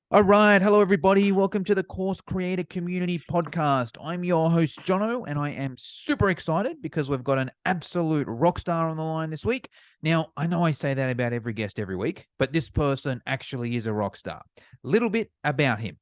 All right. Hello, everybody. Welcome to the Course Creator Community Podcast. I'm your host, Jono, and I am super excited because we've got an absolute rock star on the line this week. Now, I know I say that about every guest every week, but this person actually is a rock star. Little bit about him.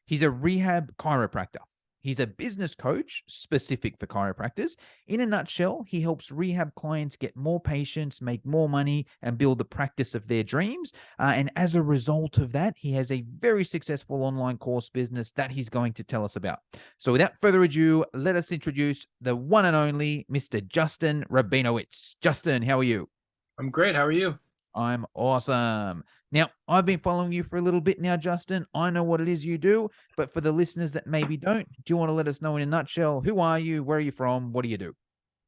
He's a rehab chiropractor. He's a business coach specific for chiropractors. In a nutshell, he helps rehab clients get more patients, make more money, and build the practice of their dreams. And as a result of that, he has a very successful online course business that he's going to tell us about. So without further ado, let us introduce the one and only Mr. Justin Rabinowitz. Justin, how are you? I'm great. How are you? I'm awesome. Now, I've been following you for a little bit now, Justin. I know what it is you do, but for the listeners that maybe don't, do you want to let us know in a nutshell, who are you? Where are you from? What do you do?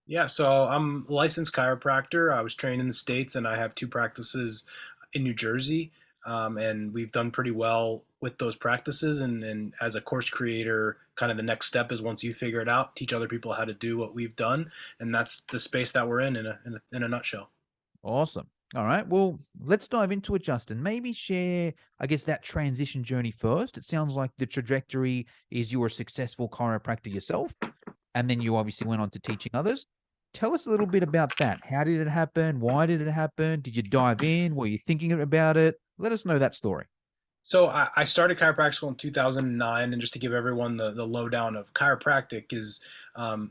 Yeah, so I'm a licensed chiropractor. I was trained in the States and I have two practices in New Jersey. And we've done pretty well with those practices. And as a course creator, kind of the next step is once you figure it out, teach other people how to do what we've done. And that's the space that we're in a nutshell. Awesome. All right. Well, let's dive into it, Justin. Maybe share, I guess, that transition journey first. It sounds like the trajectory is you were a successful chiropractor yourself, and then you obviously went on to teaching others. Tell us a little bit about that. How did it happen? Why did it happen? Did you dive in? Were you thinking about it? Let us know that story. So I started chiropractic school in 2009, and just to give everyone the lowdown of chiropractic is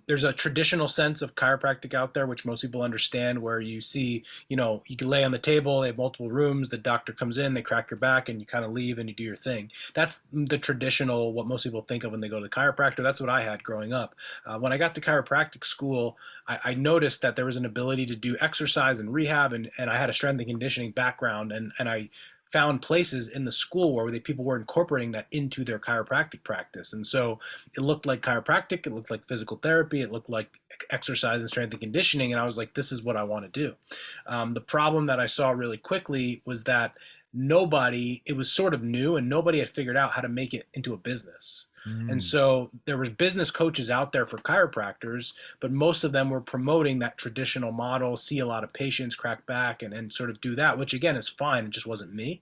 there's a traditional sense of chiropractic out there, which most people understand, where you see, you can lay on the table, they have multiple rooms, the doctor comes in, they crack your back, and you kind of leave and you do your thing. That's the traditional, what most people think of when they go to the chiropractor. That's what I had growing up. When I got to chiropractic school, I noticed that there was an ability to do exercise and rehab, and I had a strength and conditioning background, and I found places in the school where people were incorporating that into their chiropractic practice. And so it looked like chiropractic, it looked like physical therapy, it looked like exercise and strength and conditioning. And I was like, this is what I want to do. The problem that I saw really quickly was that it was sort of new and nobody had figured out how to make it into a business. And Mm, so there was business coaches out there for chiropractors, but most of them were promoting that traditional model, see a lot of patients, crack back, and sort of do that, which again is fine. It just wasn't me.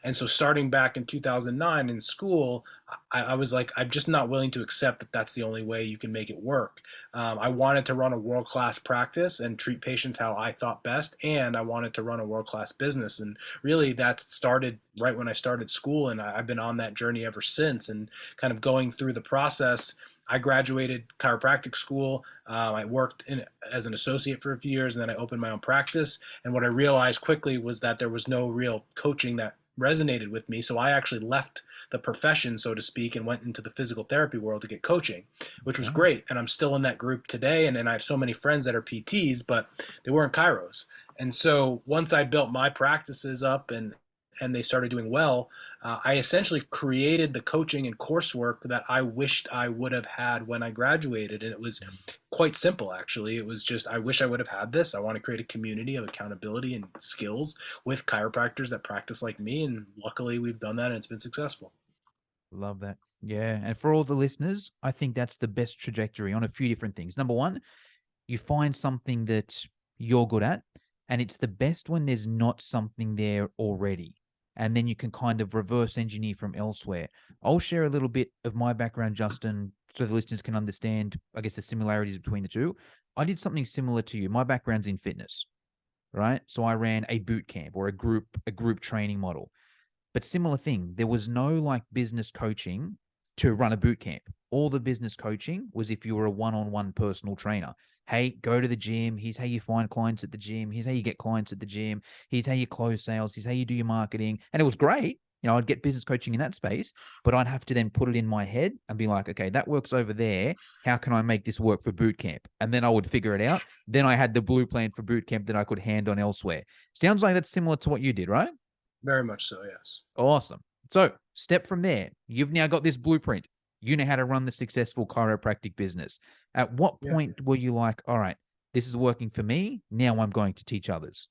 And so starting back in 2009 in school, I was like, I'm just not willing to accept that that's the only way you can make it work. I wanted to run a world-class practice and treat patients how I thought best, and I wanted to run a world-class business. And really that started right when I started school, and I've been on that journey ever since, and kind of going through the process. I graduated chiropractic school. I worked as an associate for a few years, and then I opened my own practice. And what I realized quickly was that there was no real coaching that resonated with me. So I actually left the profession, so to speak, and went into the physical therapy world to get coaching, which was okay. great. And I'm still in that group today. And I have so many friends that are PTs, but they weren't chiros. And so once I built my practices up and they started doing well, I essentially created the coaching and coursework that I wished I would have had when I graduated. And it was quite simple, actually. It was just, I wish I would have had this. I want to create a community of accountability and skills with chiropractors that practice like me. And luckily, we've done that and it's been successful. Love that. Yeah. And for all the listeners, I think that's the best trajectory on a few different things. Number one, you find something that you're good at, and it's the best when there's not something there already. And then you can kind of reverse engineer from elsewhere. I'll share a little bit of my background, Justin, so the listeners can understand, I guess, the similarities between the two. I did something similar to you. My background's in fitness, right? So I ran a boot camp or a group training model. But similar thing, there was no like business coaching to run a boot camp. All the business coaching was if you were a one-on-one personal trainer. Hey, go to the gym. Here's how you find clients at the gym. Here's how you get clients at the gym. Here's how you close sales. Here's how you do your marketing. And it was great. I'd get business coaching in that space, but I'd have to then put it in my head and be like, okay, that works over there. How can I make this work for boot camp? And then I would figure it out. Then I had the blue plan for boot camp that I could hand on elsewhere. Sounds like that's similar to what you did, right? Very much so, yes. Awesome. So, step from there. You've now got this blueprint. You know how to run the successful chiropractic business. At what Yeah. point were you like, all right, this is working for me. Now I'm going to teach others?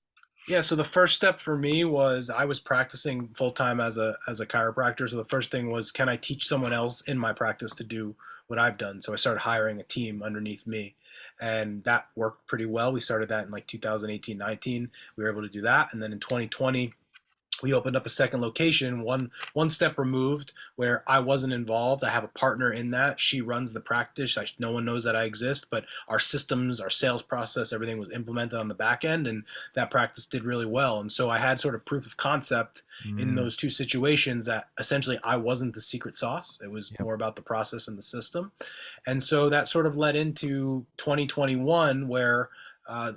Yeah, so the first step for me was I was practicing full time as a chiropractor. So the first thing was, can I teach someone else in my practice to do what I've done? So I started hiring a team underneath me, and that worked pretty well. We started that in like 2018, 19. We were able to do that, and then in 2020 we opened up a second location, one step removed, where I wasn't involved. I have a partner in that. She runs the practice. No one knows that I exist, but our systems, our sales process, everything was implemented on the back end, and that practice did really well. And so I had sort of proof of concept in Mm, those two situations that essentially I wasn't the secret sauce. It was yep. more about the process and the system. And so that sort of led into 2021, where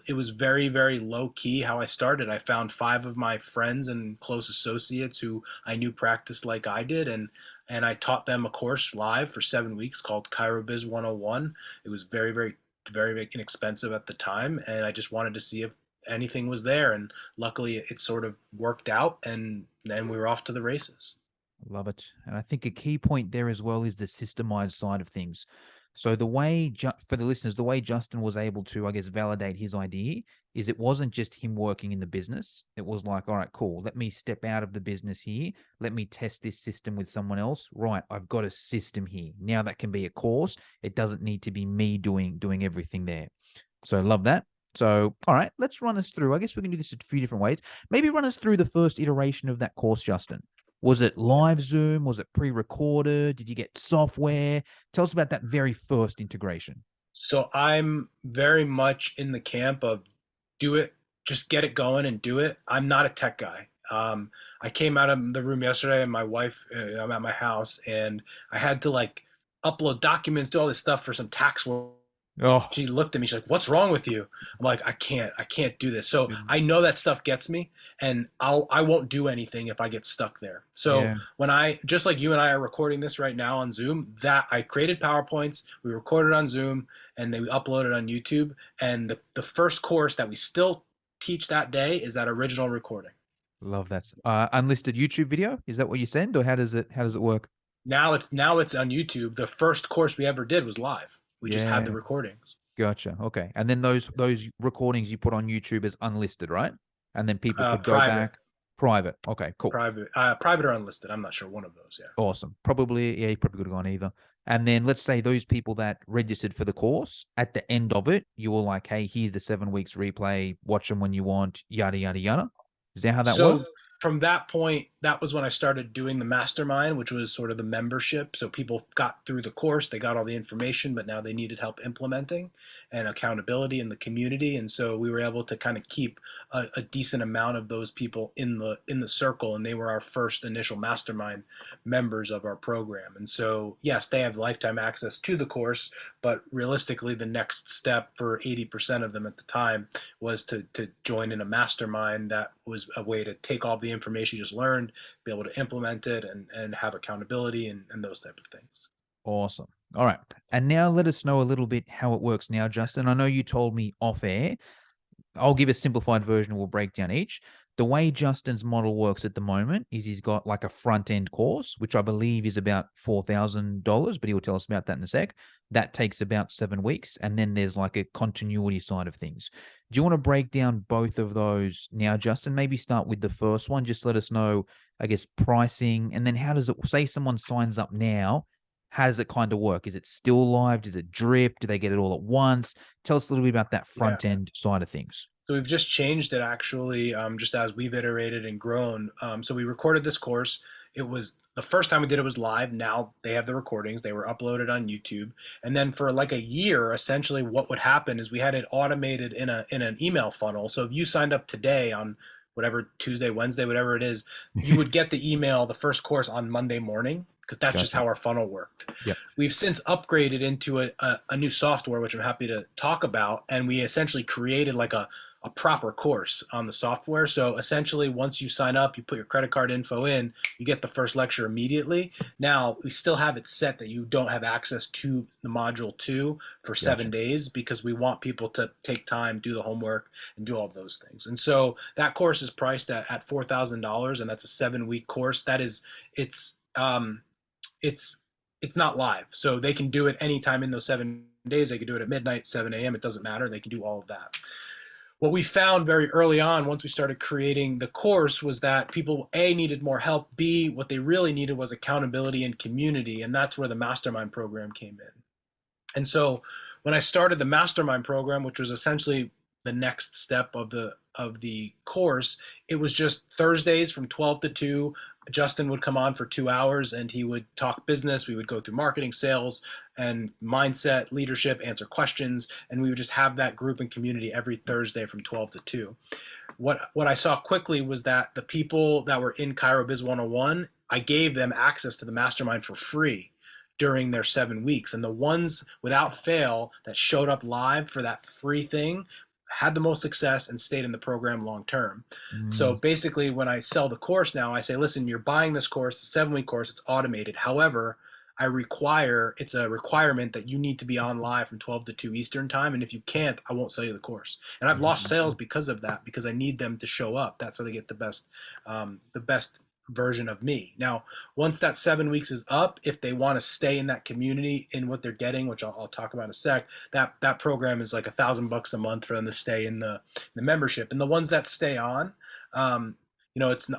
it was very, very low key how I started. I found five of my friends and close associates who I knew practiced like I did, and I taught them a course live for 7 weeks called ChiroBiz 101. It was very, very, very, very inexpensive at the time, and I just wanted to see if anything was there. And luckily, it sort of worked out, and then we were off to the races. Love it. And I think a key point there as well is the systemized side of things. So the way, for the listeners, the way Justin was able to, I guess, validate his idea is it wasn't just him working in the business. It was like, all right, cool. Let me step out of the business here. Let me test this system with someone else. Right. I've got a system here. Now that can be a course. It doesn't need to be me doing everything there. So love that. So, all right, let's run us through. I guess we can do this a few different ways. Maybe run us through the first iteration of that course, Justin. Was it live Zoom? Was it pre-recorded? Did you get software? Tell us about that very first integration. So I'm very much in the camp of do it, just get it going and do it. I'm not a tech guy. I came out of the room yesterday and my wife, I'm at my house and I had to like upload documents, do all this stuff for some tax work. Oh, She looked at me, she's like, "What's wrong with you?" I'm like, I can't do this. So mm, I know that stuff gets me, and I won't do anything if I get stuck there. So yeah, when I, just like you and I are recording this right now on Zoom, that I created PowerPoints, we recorded on Zoom, and then we uploaded on YouTube. And the first course that we still teach that day is that original recording. love that. Unlisted YouTube video. Is that what you send, or how does it work? Now it's on YouTube. The first course we ever did was live. We just had the Yeah, recordings. gotcha. Okay, and then those recordings you put on YouTube as unlisted, right? And then people could go Private, back private. Okay, cool. private or unlisted. I'm not sure, one of those. Yeah. Awesome. Probably, yeah, you probably could have gone either. And then let's say those people that registered for the course, at the end of it, you were like, hey, here's the 7 weeks replay, watch them when you want, yada, yada, yada. Is that how that So worked? from that point, that was when I started doing the mastermind, which was sort of the membership. So people got through the course, they got all the information, but now they needed help implementing and accountability in the community. And so we were able to kind of keep a decent amount of those people in the circle, and they were our first initial mastermind members of our program. And so yes, they have lifetime access to the course, but realistically, the next step for 80% of them at the time was to join in a mastermind that was a way to take all the information you just learned, be able to implement it and have accountability and those type of things. Awesome. All right. And now let us know a little bit how it works now, Justin. I know you told me off air. I'll give a simplified version. We'll break down each. The way Justin's model works at the moment is he's got like a front end course, which I believe is about $4,000, but he will tell us about that in a sec. That takes about 7 weeks. And then there's like a continuity side of things. Do you want to break down both of those now, Justin? Maybe start with the first one. Just let us know, I guess, pricing. And then how does it, say someone signs up now, how does it kind of work? Is it still live? Does it drip? Do they get it all at once? Tell us a little bit about that Yeah. front end side of things. So we've just changed it actually, just as we've iterated and grown. So we recorded this course. It was the first time we did it was live. Now they have the recordings. They were uploaded on YouTube. And then for like a year, essentially what would happen is we had it automated in an email funnel. So if you signed up today on whatever Tuesday, Wednesday, whatever it is, you would get the email, the first course on Monday morning, because that's just Gotcha. how our funnel worked. Yep. We've since upgraded into a new software, which I'm happy to talk about. And we essentially created like a proper course on the software. So essentially, once you sign up, you put your credit card info in, you get the first lecture immediately. Now, we still have it set that you don't have access to the module 2 for Gotcha. 7 days because we want people to take time, do the homework, and do all of those things. And so that course is priced at $4,000, and that's a 7-week course. That is, it's it's not live, so they can do it anytime in those 7 days. They can do it at midnight, 7 a.m. It doesn't matter. They can do all of that. What we found very early on, once we started creating the course, was that people, A, needed more help, B, what they really needed was accountability and community, and that's where the mastermind program came in. And so when I started the mastermind program, which was essentially the next step of the course, it was just Thursdays from 12 to 2. Justin would come on for 2 hours and he would talk business. We would go through marketing, sales, and mindset, leadership, answer questions, and we would just have that group and community every Thursday from 12 to 2. What I saw quickly was that the people that were in Chiro Biz 101, I gave them access to the mastermind for free during their 7 weeks. And the ones without fail that showed up live for that free thing had the most success and stayed in the program long term. So basically, when I sell the course now, I say, listen, you're buying this course, it's a 7-week course, it's automated. However, it's a requirement that you need to be on live from 12 to 2 Eastern time. And if you can't, I won't sell you the course. And I've lost sales because of that, because I need them to show up. That's how they get the best version of me. Now, once that 7 weeks is up, if they want to stay in that community in what they're getting, which I'll talk about in a sec, that program is like $1,000 a month for them to stay in the membership. And the ones that stay on, I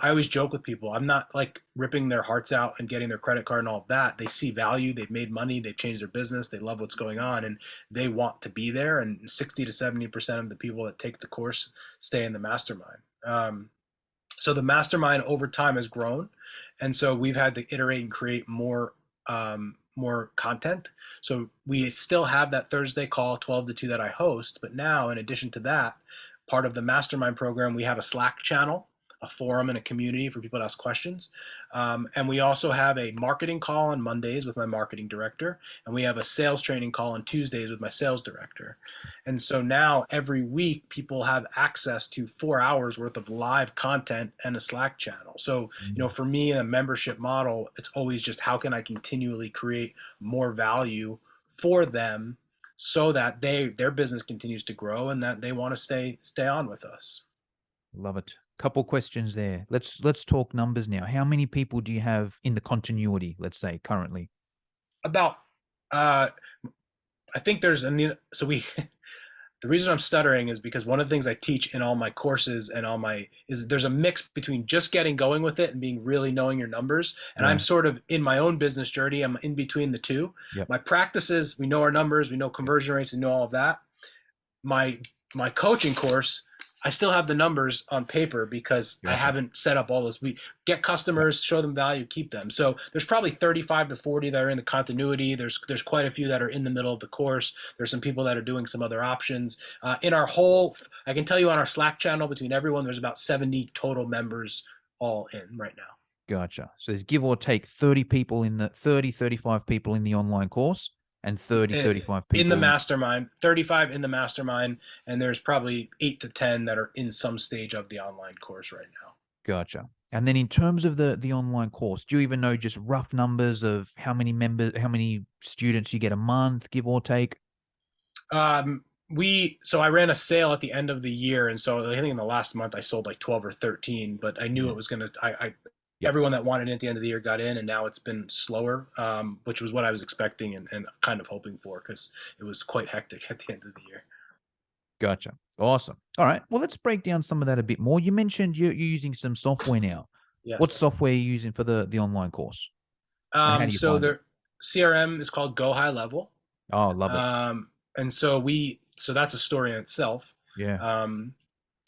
always joke with people, I'm not like ripping their hearts out and getting their credit card and all of that. They see value, they've made money, they've changed their business, they love what's going on, and they want to be there. And 60 to 70% of the people that take the course stay in the mastermind. So the mastermind over time has grown. And so we've had to iterate and create more content. So we still have that Thursday call, 12 to 2 that I host. But now, in addition to that, part of the mastermind program, we have a Slack channel, a forum, and a community for people to ask questions. And we also have a marketing call on Mondays with my marketing director. And we have a sales training call on Tuesdays with my sales director. And so now every week, people have access to 4 hours worth of live content and a Slack channel. So, for me in a membership model, it's always just how can I continually create more value for them so that their business continues to grow and that they want to stay on with us. Love it. Couple questions there. Let's talk numbers now. How many people do you have in the continuity, let's say, currently? About, I think the reason I'm stuttering is because one of the things I teach in all my courses and there's a mix between just getting going with it and being really knowing your numbers. And I'm sort of in my own business journey. I'm in between the two. Yep. My practices, we know our numbers, we know conversion rates, we know all of that. My coaching course, I still have the numbers on paper because I haven't set up all those. We get customers, show them value, keep them. So there's probably 35 to 40 that are in the continuity. There's quite a few that are in the middle of the course. There's some people that are doing some other options. In our whole, I can tell you on our Slack channel, between everyone, there's about 70 total members all in right now. Gotcha. So there's give or take 35 people in the online course. And 35 people in the mastermind, 35 in the mastermind, and there's probably 8 to 10 that are in some stage of the online course right now. Gotcha. And then in terms of the online course, do you even know just rough numbers of how many students you get a month, give or take? So I ran a sale at the end of the year, and so I think in the last month I sold like 12 or 13, but I knew it was gonna. Everyone that wanted it at the end of the year got in, and now it's been slower, which was what I was expecting and kind of hoping for, because it was quite hectic at the end of the year. Gotcha. Awesome. All right. Well, let's break down some of that a bit more. You mentioned you're using some software now. Yes. What software are you using for the online course? So their CRM is called Go High Level. Oh, love it. And so that's a story in itself. Yeah.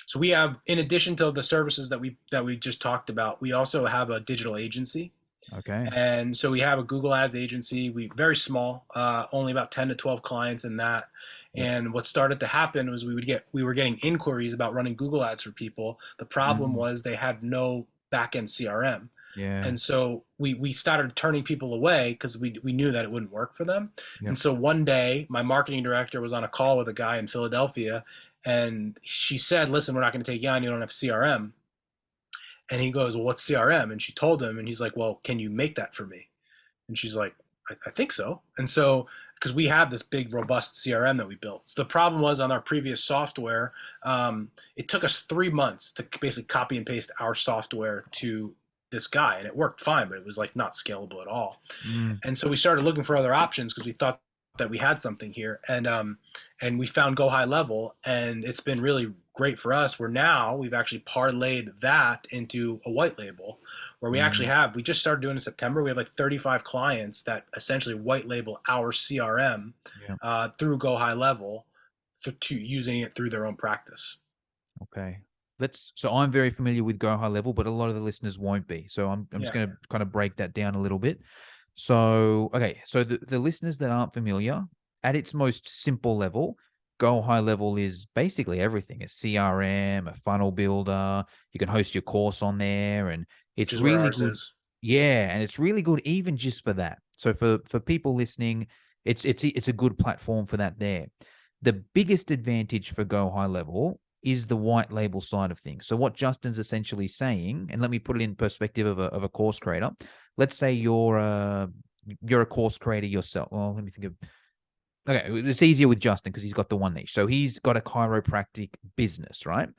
So we have, in addition to the services that we just talked about, we also have a digital agency. Okay. And so we have a Google Ads agency. Very small, only about 10 to 12 clients in that. And what started to happen was we were getting inquiries about running Google Ads for people. The problem was they had no back-end CRM. Yeah. And so we started turning people away because we knew that it wouldn't work for them. Yep. And so one day my marketing director was on a call with a guy in Philadelphia, and she said, listen, we're not going to take you on. You don't have CRM. And he goes, well, what's CRM? And she told him, and he's like, well, can you make that for me? And she's like, I think so. And so, because we have this big, robust CRM that we built. So the problem was on our previous software, it took us 3 months to basically copy and paste our software to this guy. And it worked fine, but it was like not scalable at all. And so we started looking for other options because we thought that we had something here. And we found Go High Level, and it's been really great for us. We've actually parlayed that into a white label where we we just started doing in September. We have like 35 clients that essentially white label our CRM through Go High Level to using it through their own practice. Okay. So I'm very familiar with Go High Level, but a lot of the listeners won't be. So I'm just Yeah. going to kind of break that down a little bit. So, okay. So the listeners that aren't familiar, at its most simple level, Go High Level is basically everything: a CRM, a funnel builder. You can host your course on there, and Which it's is where really ours good. is. Yeah, and it's really good even just for that. So for people listening, it's a good platform for that there. The biggest advantage for Go High Level is the white label side of things. So what Justin's essentially saying, and let me put it in perspective of a course creator. Let's say you're a course creator yourself. Well, let me think of. Okay, it's easier with Justin because he's got the one niche. So he's got a chiropractic business, right?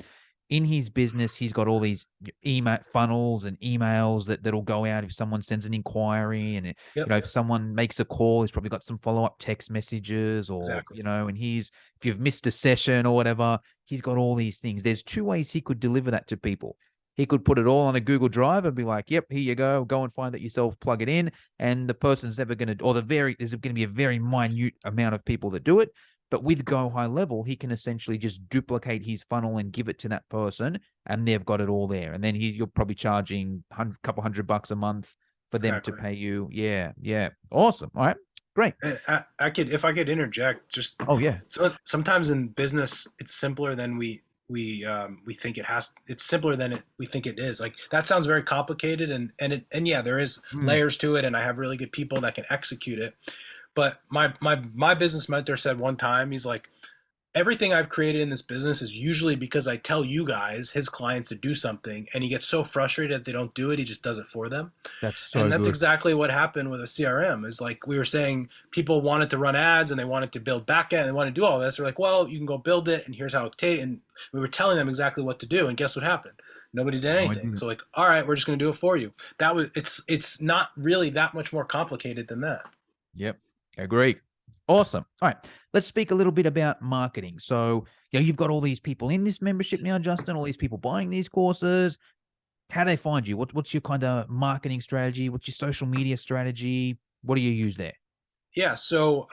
In his business, he's got all these email funnels and emails that'll go out if someone sends an inquiry, and Yep. if someone makes a call, he's probably got some follow-up text messages, or Exactly. and if you've missed a session or whatever, he's got all these things. There's two ways he could deliver that to people. He could put it all on a Google Drive and be like, "Yep, here you go and find that yourself, plug it in," and the person's never going to, or there's going to be a very minute amount of people that do it. But with Go High Level, he can essentially just duplicate his funnel and give it to that person, and they've got it all there. And then you're probably charging a couple $100 a month for them to Exactly. pay you. Yeah, yeah, awesome. All right, great. And I could, if I could interject, just Oh yeah, sometimes in business, it's simpler than we think it has. It's simpler than we think it is. Like that sounds very complicated, and yeah, there is layers to it, and I have really good people that can execute it. But my business mentor said one time, he's like, everything I've created in this business is usually because I tell you guys, his clients, to do something, and he gets so frustrated that they don't do it, he just does it for them. that's so And that's good. exactly what happened with a CRM. Is like we were saying, people wanted to run ads and they wanted to build backend and they wanted to do all this. They're like, well, you can go build it, and here's how it takes. And we were telling them exactly what to do, and guess what happened? Nobody did No, I anything. didn't. So like, all right, we're just going to do it for you. It's not really that much more complicated than that. Yep, agree. Awesome. All right, let's speak a little bit about marketing. So, you've got all these people in this membership now, Justin. All these people buying these courses. How do they find you? What's your kind of marketing strategy? What's your social media strategy? What do you use there? Yeah. So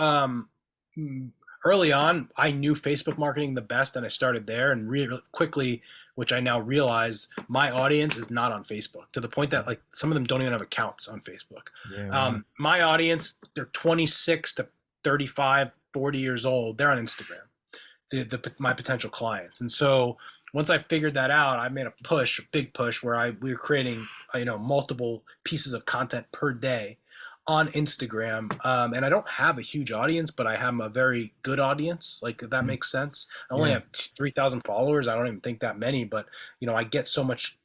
early on, I knew Facebook marketing the best, and I started there. And really quickly, which I now realize, my audience is not on Facebook, to the point that like some of them don't even have accounts on Facebook. Yeah, right. My audience, they're 26 to 35, 40 years old. They're on Instagram. My potential clients. And so once I figured that out, I made a big push, where we were creating multiple pieces of content per day on Instagram. And I don't have a huge audience, but I have a very good audience. Like, if that makes sense. I only Yeah. have 3,000 followers. I don't even think that many, but I get so much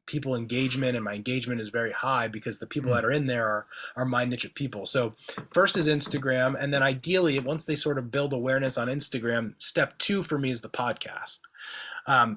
people engagement, and my engagement is very high because the people that are in there are my niche of people. So first is Instagram, and then ideally, once they sort of build awareness on Instagram, step 2 for me is the podcast.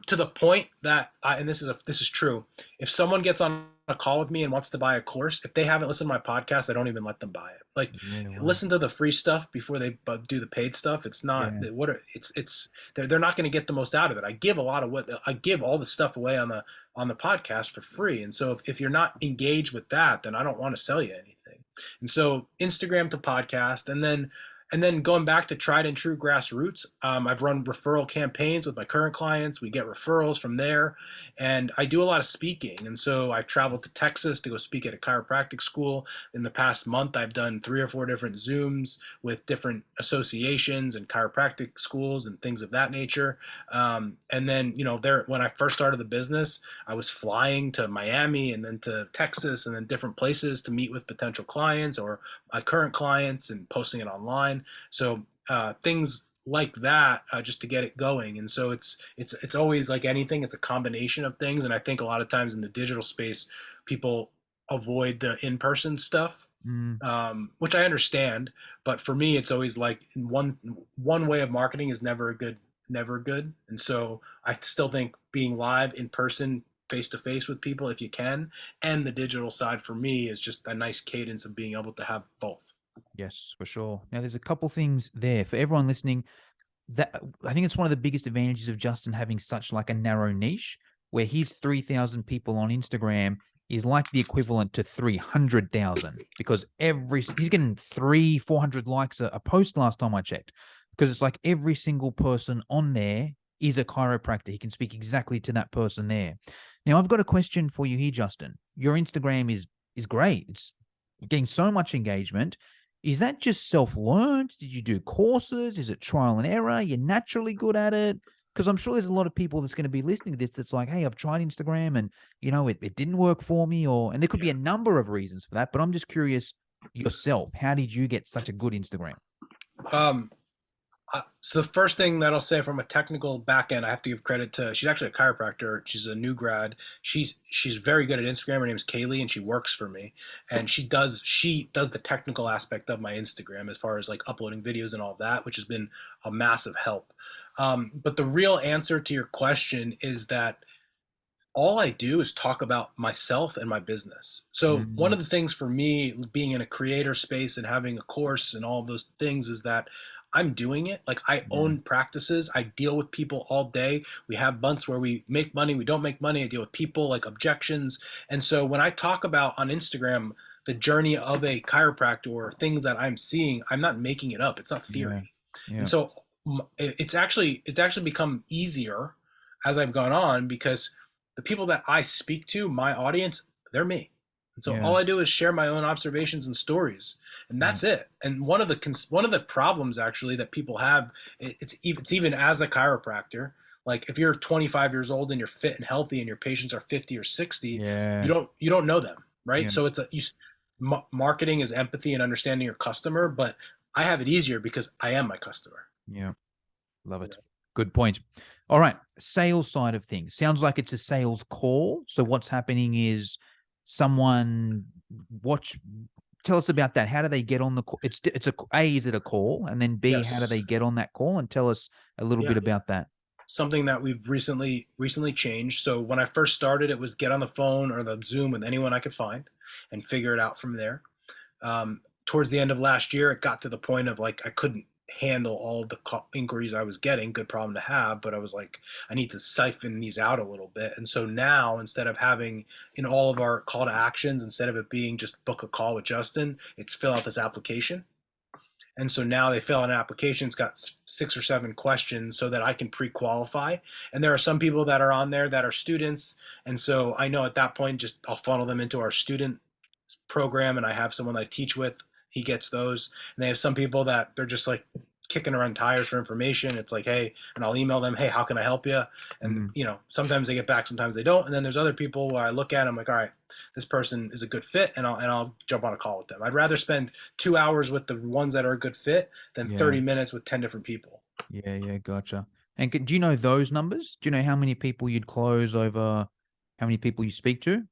To the point that, and this is true, if someone gets on a call with me and wants to buy a course, if they haven't listened to my podcast, I don't even let them buy it. Like, listen to the free stuff before they do the paid stuff. It's not they're not going to get the most out of it. I give all the stuff away on the podcast for free. And so if you're not engaged with that, then I don't want to sell you anything. And so Instagram to podcast, and then going back to tried and true grassroots, I've run referral campaigns with my current clients. We get referrals from there, and I do a lot of speaking. And so I traveled to Texas to go speak at a chiropractic school. In the past month, I've done 3 or 4 different Zooms with different associations and chiropractic schools and things of that nature. And then, when I first started the business, I was flying to Miami and then to Texas and then different places to meet with potential clients or my current clients, and posting it online. So things like that, just to get it going. And so it's always like anything, it's a combination of things. And I think a lot of times in the digital space, people avoid the in-person stuff, which I understand. But for me, it's always like one way of marketing is never good. And so I still think being live in person, face to face with people, if you can, and the digital side for me is just a nice cadence of being able to have both. Yes, for sure. Now, there's a couple things there for everyone listening. That I think it's one of the biggest advantages of Justin having such like a narrow niche, where his 3,000 people on Instagram is like the equivalent to 300,000, because he's getting 400 likes a post last time I checked. because it's like every single person on there is a chiropractor. He can speak exactly to that person there. Now, I've got a question for you here, Justin. Your Instagram is great. It's getting so much engagement. Is that just self-learned? Did you do courses? Is it trial and error? You're naturally good at it? Because I'm sure there's a lot of people that's going to be listening to this that's like, hey, I've tried Instagram and, it didn't work for me. And there could be a number of reasons for that. But I'm just curious yourself, how did you get such a good Instagram? Um, so the first thing that I'll say from a technical back end, I have to give credit to, she's actually a chiropractor. She's a new grad. She's very good at Instagram. Her name is Kaylee, and she works for me. And she does the technical aspect of my Instagram as far as like uploading videos and all of that, which has been a massive help. But the real answer to your question is that all I do is talk about myself and my business. So one of the things for me being in a creator space and having a course and all of those things is that I'm doing it. Like I own practices. I deal with people all day. We have months where we make money, we don't make money. I deal with people, like objections. And so when I talk about on Instagram the journey of a chiropractor or things that I'm seeing, I'm not making it up. It's not theory. Yeah. And so it's actually become easier as I've gone on, because the people that I speak to, my audience, they're me. And so all I do is share my own observations and stories, and that's it. And one of the problems actually that people have, it's even as a chiropractor, like if you're 25 years old and you're fit and healthy and your patients are 50 or 60, you don't know them, right? So it's marketing is empathy and understanding your customer, but I have it easier because I am my customer. Yeah. Love it. Good point. All right. Sales side of things. Sounds like it's a sales call. So what's happening is tell us about that. How do they get on the call? Is it a call? And then B, how do they get on that call? And tell us a little bit about that. Something that we've recently changed. So when I first started, it was get on the phone or the Zoom with anyone I could find and figure it out from there. Towards the end of last year, it got to the point of like I couldn't handle all of the inquiries I was getting. Good problem to have, but I was like, I need to siphon these out a little bit. And so now, instead of having in all of our call to actions, instead of it being just book a call with Justin, it's fill out this application. And so now they fill out an application. It's got 6 or 7 questions so that I can pre-qualify. And there are some people that are on there that are students. And so I know at that point, just I'll funnel them into our student program, and I have someone that I teach with. He gets those. And they have some people that they're just like kicking around tires for information. It's like, hey, and I'll email them, hey, how can I help you? And sometimes they get back, sometimes they don't. And then there's other people where I look at, I'm like, all right, this person is a good fit, and I'll jump on a call with them. I'd rather spend 2 hours with the ones that are a good fit than 30 minutes with 10 different people. Yeah, gotcha. And do you know those numbers? Do you know how many people you'd close over how many people you speak to?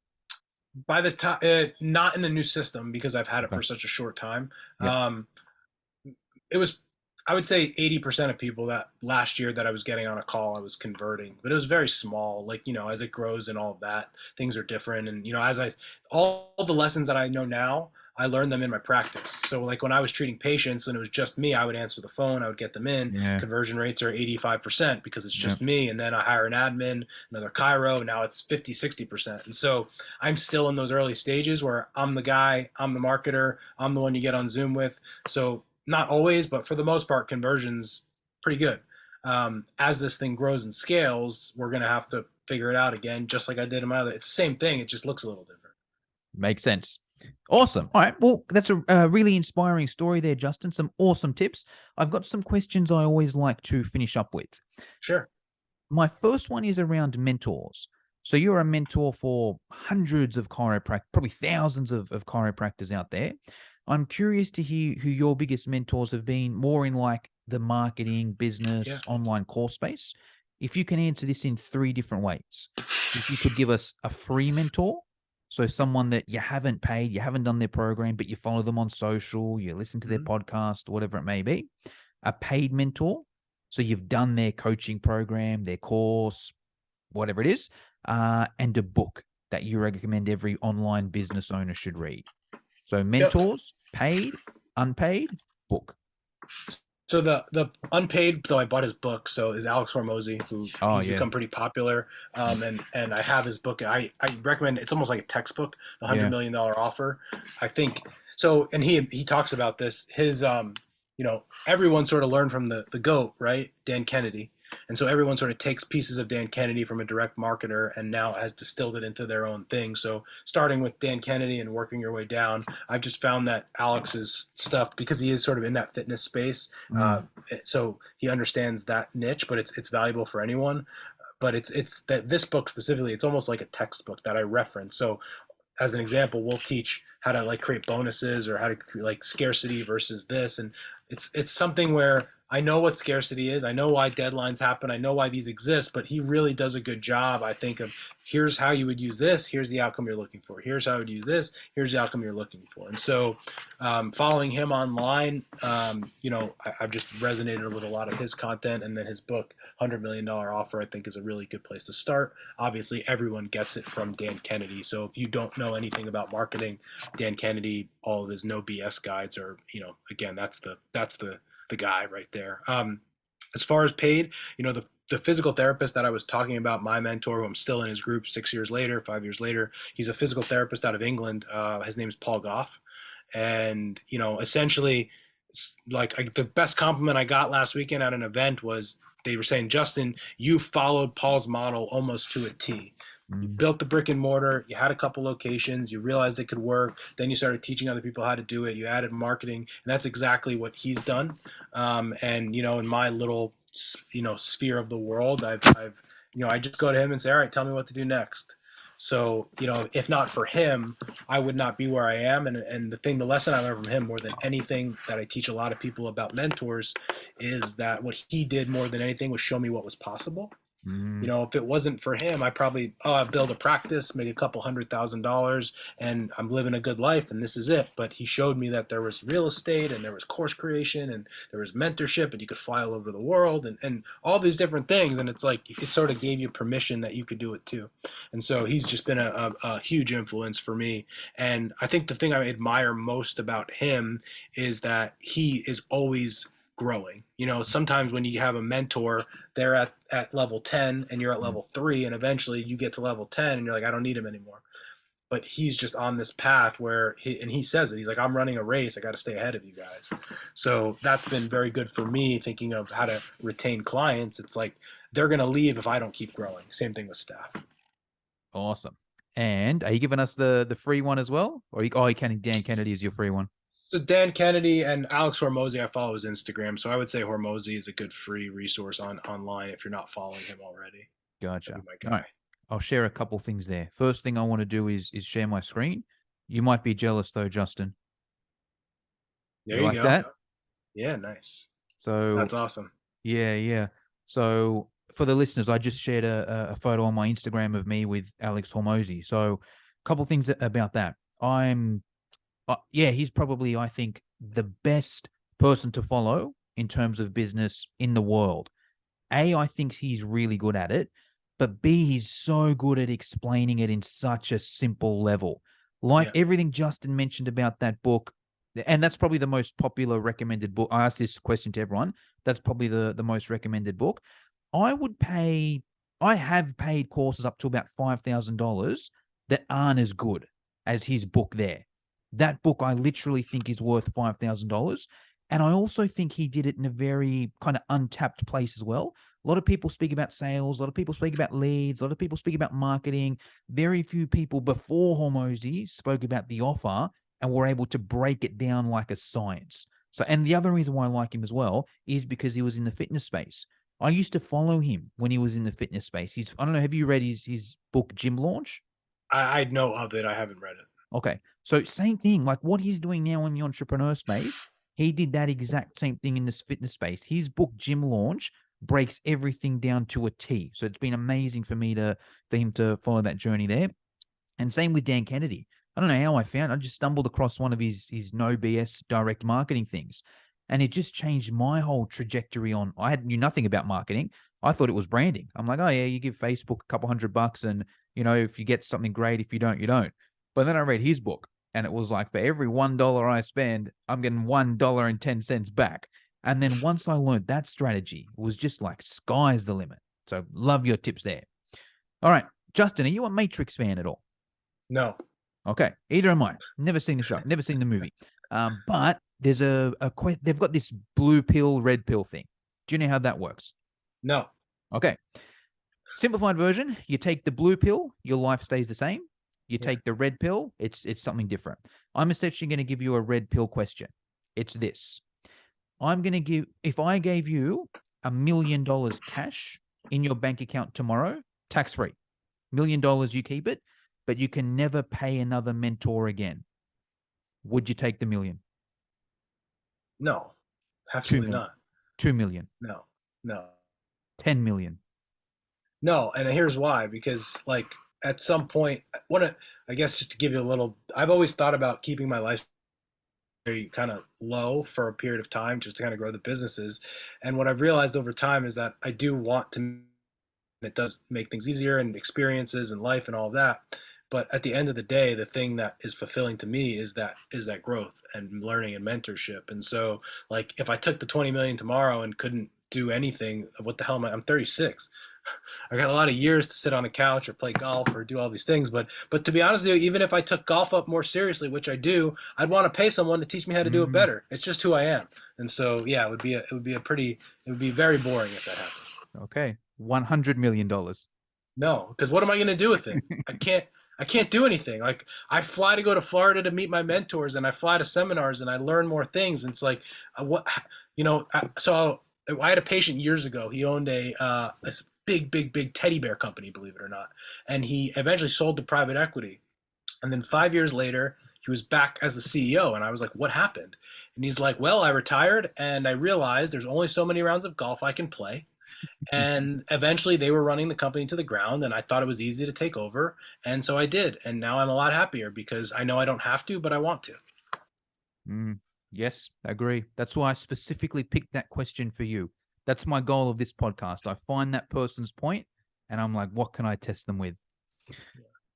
By the time, not in the new system, because I've had it for such a short time. It was, I would say 80% of people that last year that I was getting on a call, I was converting, but it was very small. Like, as it grows and all of that, things are different. And, all the lessons that I know now, I learned them in my practice. So like when I was treating patients and it was just me, I would answer the phone, I would get them in. Conversion rates are 85% because it's just me. And then I hire an admin, another chiro, and now it's 50, 60%. And so I'm still in those early stages where I'm the guy, I'm the marketer, I'm the one you get on Zoom with. So not always, but for the most part, conversion's pretty good. As this thing grows and scales, we're going to have to figure it out again, just like I did in my other. It's the same thing. It just looks a little different. Makes sense. Awesome. All right. Well, that's a really inspiring story there, Justin. Some awesome tips. I've got some questions I always like to finish up with. Sure. My first one is around mentors. So you're a mentor for hundreds of chiropractors, probably thousands of chiropractors out there. I'm curious to hear who your biggest mentors have been, more in like the marketing, business, online course space. If you can answer this in 3 different ways. If you could give us a free mentor, so someone that you haven't paid, you haven't done their program, but you follow them on social, you listen to their podcast, whatever it may be. A paid mentor, so you've done their coaching program, their course, whatever it is, and a book that you recommend every online business owner should read. So mentors, paid, unpaid, book. So the unpaid, though, I bought his book. So is Alex Hormozy, who he's become pretty popular. And I have his book. I recommend. It's almost like a textbook, $100 million offer. I think so. And he talks about this. His everyone sort of learned from the GOAT, right? Dan Kennedy. And so everyone sort of takes pieces of Dan Kennedy from a direct marketer and now has distilled it into their own thing. So starting with Dan Kennedy and working your way down, I've just found that Alex's stuff, because he is sort of in that fitness space, so he understands that niche, but it's valuable for anyone. But it's that this book specifically, it's almost like a textbook that I reference. So as an example, we'll teach how to like create bonuses or how to like scarcity versus this. And it's something where I know what scarcity is. I know why deadlines happen. I know why these exist, but he really does a good job, I think, of here's how you would use this. Here's the outcome you're looking for. Here's how I would use this. Here's the outcome you're looking for. And so following him online, I've just resonated with a lot of his content, and then his book, $100 Million Offer, I think is a really good place to start. Obviously, everyone gets it from Dan Kennedy. So if you don't know anything about marketing, Dan Kennedy, all of his no BS guides are, again, that's the guy right there. As far as paid, the physical therapist that I was talking about, my mentor, who I'm still in his group 5 years later, he's a physical therapist out of England. His name is Paul Goff. And, essentially, like the best compliment I got last weekend at an event was they were saying, Justin, you followed Paul's model almost to a T. You built the brick and mortar, you had a couple locations, you realized it could work, then you started teaching other people how to do it, you added marketing, and that's exactly what he's done. And, in my little, sphere of the world, I just go to him and say, all right, tell me what to do next. So, if not for him, I would not be where I am. And the lesson I learned from him more than anything that I teach a lot of people about mentors is that what he did more than anything was show me what was possible. If it wasn't for him, I probably, I build a practice, make a couple $100,000, and I'm living a good life, and this is it. But he showed me that there was real estate, and there was course creation, and there was mentorship, and you could fly all over the world, and all these different things. And it's like, it sort of gave you permission that you could do it too. And so he's just been a huge influence for me. And I think the thing I admire most about him is that he is always growing. Sometimes when you have a mentor, they're at level 10 and you're at level 3, and eventually you get to level 10 and you're like, I don't need him anymore. But he's just on this path where he says it, he's like, I'm running a race, I got to stay ahead of you guys. So that's been very good for me, thinking of how to retain clients. It's like, they're going to leave if I don't keep growing. Same thing with staff. Awesome. And are you giving us the free one as well? Or you counting Dan Kennedy as your free one? So Dan Kennedy and Alex Hormozi, I follow his Instagram. So I would say Hormozi is a good free resource online if you're not following him already. Gotcha. All right. I'll share a couple things there. First thing I want to do is share my screen. You might be jealous though, Justin. There you like go. That? Yeah, nice. So that's awesome. Yeah. So for the listeners, I just shared a photo on my Instagram of me with Alex Hormozi. So a couple things about that. He's probably, I think, the best person to follow in terms of business in the world. A, I think he's really good at it, but B, he's so good at explaining it in such a simple level. Everything Justin mentioned about that book, and that's probably the most popular recommended book. I asked this question to everyone. That's probably the most recommended book. I have paid courses up to about $5,000 that aren't as good as his book there. That book, I literally think, is worth $5,000. And I also think he did it in a very kind of untapped place as well. A lot of people speak about sales. A lot of people speak about leads. A lot of people speak about marketing. Very few people before Hormozi spoke about the offer and were able to break it down like a science. So, and the other reason why I like him as well is because he was in the fitness space. I used to follow him when he was in the fitness space. I don't know, have you read his book, Gym Launch? I know of it. I haven't read it. Okay. So same thing, like what he's doing now in the entrepreneur space, he did that exact same thing in this fitness space. His book, Gym Launch, breaks everything down to a T. So it's been amazing for him to follow that journey there. And same with Dan Kennedy. I don't know how I just stumbled across one of his no BS direct marketing things. And it just changed my whole trajectory I knew nothing about marketing. I thought it was branding. I'm like, oh yeah, you give Facebook a couple $100 and, if you get something great, if you don't, you don't. But then I read his book and it was like, for every $1 I spend, I'm getting $1.10 back. And then once I learned that strategy, it was just like sky's the limit. So love your tips there. All right. Justin, are you a Matrix fan at all? No. Okay. Either am I. Never seen the show. Never seen the movie. But they've got this blue pill, red pill thing. Do you know how that works? No. Okay. Simplified version, you take the blue pill, your life stays the same. You Yeah. take the red pill, it's something different. I'm essentially going to give you a red pill question. It's this. If I gave you $1 million cash in your bank account tomorrow, tax-free, $1 million, you keep it, but you can never pay another mentor again. Would you take the million? No. 2 Absolutely million, not. 2 million, No. No. 10 million. No, and here's why. Because like at some point, I guess just to give you a little, I've always thought about keeping my life very kind of low for a period of time just to kind of grow the businesses. And what I've realized over time is that I do want to, it does make things easier and experiences and life and all that. But at the end of the day, the thing that is fulfilling to me is that growth and learning and mentorship. And so like if I took the 20 million tomorrow and couldn't do anything, what the hell am I? I'm 36. I got a lot of years to sit on a couch or play golf or do all these things. But to be honest with you, even if I took golf up more seriously, which I do, I'd want to pay someone to teach me how to do it Mm, better. It's just who I am. And so yeah, it would be very boring if that happened. okay. $100 million. No, because what am I going to do with it? I can't do anything. Like I fly to go to Florida to meet my mentors, and I fly to seminars, and I learn more things. And it's like, what, so I had a patient years ago. He owned this big teddy bear company, believe it or not, and he eventually sold to private equity. And then 5 years later, he was back as the CEO, and I was like, what happened? And he's like, well, I retired, and I realized there's only so many rounds of golf I can play, and eventually they were running the company to the ground, and I thought it was easy to take over. And so I did. And now I'm a lot happier because I know I don't have to, but I want to. Mm, yes, I agree. That's why I specifically picked that question for you. That's my goal of this podcast. I find that person's point and I'm like, what can I test them with?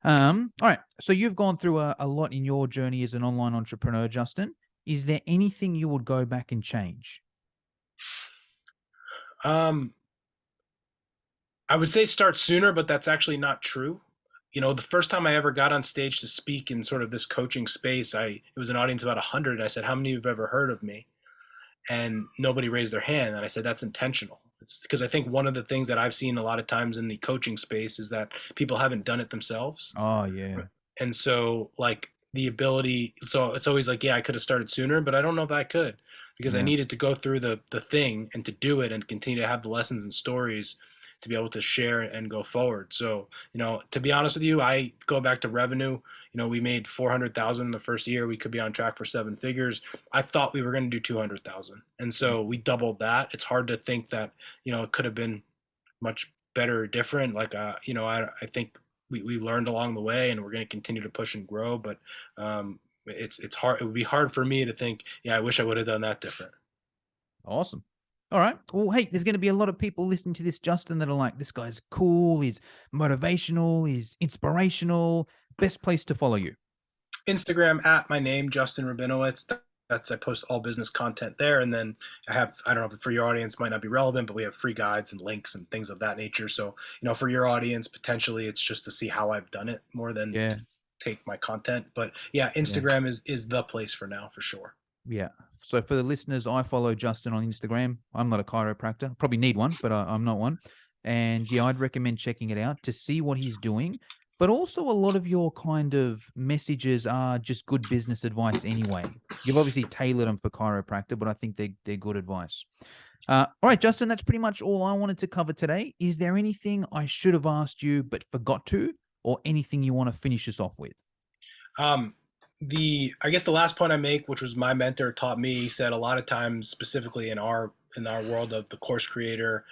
All right. So you've gone through a lot in your journey as an online entrepreneur, Justin. Is there anything you would go back and change? Um, I would say start sooner, but that's actually not true. The first time I ever got on stage to speak in sort of this coaching space, it was an audience of about 100. I said, how many of you have ever heard of me? And nobody raised their hand. And I said, that's intentional. It's because I think one of the things that I've seen a lot of times in the coaching space is that people haven't done it themselves. Oh, yeah. And so like the ability, so it's always like, yeah, I could have started sooner, but I don't know if I could, because I Yeah. needed to go through the thing and to do it and continue to have the lessons and stories to be able to share and go forward. So, to be honest with you, I go back to revenue. We made 400,000 the first year. We could be on track for 7 figures. I thought we were going to do 200,000. And so we doubled that. It's hard to think that, it could have been much better or different. Like, I think we learned along the way, and we're going to continue to push and grow. But it's hard. It would be hard for me to think, yeah, I wish I would have done that different. Awesome. All right. Well, hey, there's going to be a lot of people listening to this, Justin, that are like, this guy's cool. He's motivational. He's inspirational. Best place to follow you. Instagram at my name, Justin Rabinowitz. I post all business content there. And then I don't know if for your audience might not be relevant, but we have free guides and links and things of that nature. So, for your audience, potentially it's just to see how I've done it more than Yeah. take my content. But yeah, Instagram is the place for now, for sure. Yeah. So for the listeners, I follow Justin on Instagram. I'm not a chiropractor. Probably need one, but I'm not one. And yeah, I'd recommend checking it out to see what he's doing. But also a lot of your kind of messages are just good business advice anyway. You've obviously tailored them for chiropractor, but I think they're good advice. All right, Justin, that's pretty much all I wanted to cover today. Is there anything I should have asked you but forgot to, or anything you want to finish us off with? I guess the last point I make, which was my mentor taught me, he said a lot of times, specifically in our world of the course creator,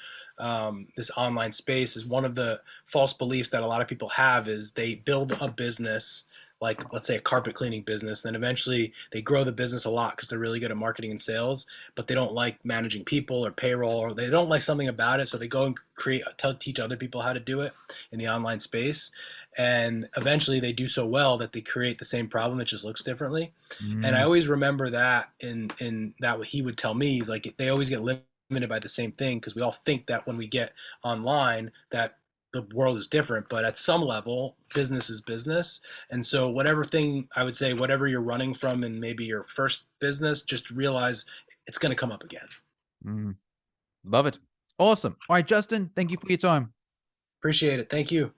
this online space, is one of the false beliefs that a lot of people have is they build a business, like let's say a carpet cleaning business, then eventually they grow the business a lot because they're really good at marketing and sales, but they don't like managing people or payroll, or they don't like something about it, so they go and teach other people how to do it in the online space. And eventually they do so well that they create the same problem. It just looks differently. And I always remember that in that what he would tell me is like, they always get limited by the same thing, because we all think that when we get online that the world is different, but at some level, business is business. And so whatever thing I would say, whatever you're running from in maybe your first business, just realize it's going to come up again. Love it. Awesome. All right, Justin, thank you for your time. Appreciate it. Thank you.